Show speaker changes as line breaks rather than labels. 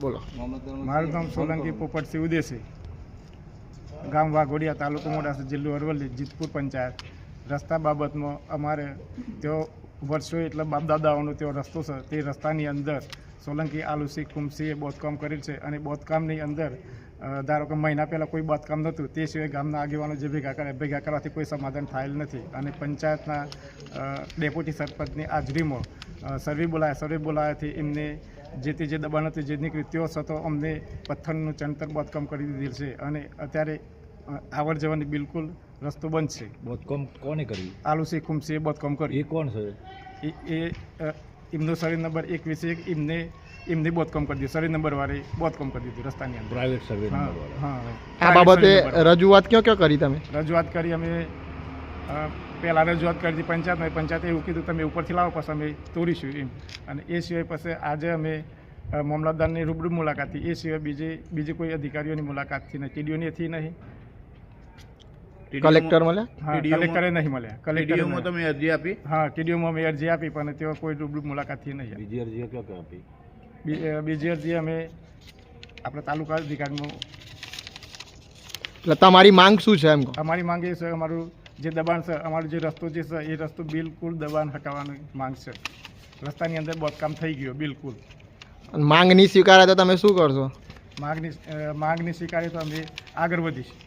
બોલો.
મારું નામ સોલંકી પોપટસિંહ ઉદેશી, ગામ વાઘોડિયા, તાલુકો મોડાસા, જિલ્લો અરવલ્લી, જીતપુર પંચાયત. રસ્તા બાબતમાં અમારે તેઓ વર્ષો એટલે બાપદાદાઓનો તેઓ રસ્તો છે, તે રસ્તાની અંદર સોલંકી આલુસી કુમસીએ બાંધકામ કરેલ છે અને બાંધકામની અંદર ધારો કે મહિના પહેલાં કોઈ બાંધકામ નહોતું, તે સિવાય ગામના આગેવાનો જે ભેગા કરવાથી કોઈ સમાધાન થયેલ નથી અને પંચાયતના ડેપ્યુટી સરપંચની હાજરીમાં સર્વે બોલાવ્યાથી એમને જે તે જે દબાણ હતું જે નીકળ્યું તેઓ છતાં અમને પથ્થરનું ચણતર બાંધકામ કરી દીધેલ છે અને અત્યારે આવર જવાની બિલકુલ રસ્તો બંધ છે.
બાંધકામ કોને કર્યું?
આલુસી કુમસીએ બાંધકામ કર્યું.
એ કોણ છે?
એમનો સર્વે નંબર 21 એમને બાંધકામ કરી દીધું. સર્વે નંબર વાળે બાંધકામ કરી દીધું રસ્તાની અંદર.
પ્રાઇવેટ સર્વે નંબર વાળા.
આ બાબતે રજૂઆત ક્યાં કરી તમે?
રજૂઆત કરી અમે પહેલાં રજૂઆત કરી હતી પંચાયતમાં. પંચાયતે એવું કીધું તમે ઉપરથી લાવો પછી અમે તોડીશું એમ. અને એ સિવાય પછી આજે અમે મામલતદારની રૂબરૂ મુલાકાતથી, એ સિવાય બીજી કોઈ અધિકારીઓની મુલાકાતથી નહીં, ટીડીઓની નહીં,
કલેક્ટર મળ્યા?
હા, કલેક્ટરે નહીં મળ્યા.
ટીડીઓમાં તમે અરજી આપી?
હા, ટીડીઓમાં અમે અરજી આપી પણ તેઓ કોઈ રૂબરૂ મુલાકાતથી નહીં.
બીજી અરજી ક્યાં આપી?
બીજી અરજી અમે આપણા તાલુકા અધિકારીમાં.
એટલે તમારી માંગ શું છે એમ?
અમારી માંગ એ છે, અમારું જે દબાણ છે, અમારો જે રસ્તો જે છે એ રસ્તો બિલકુલ દબાણ હટાવવાની માંગ છે. રસ્તાની અંદર બાંધકામ થઈ ગયો બિલકુલ.
માંગ નહીં સ્વીકારાય તો તમે શું કરશો?
માંગની સ્વીકારીએ તો અમે આગળ વધીશું.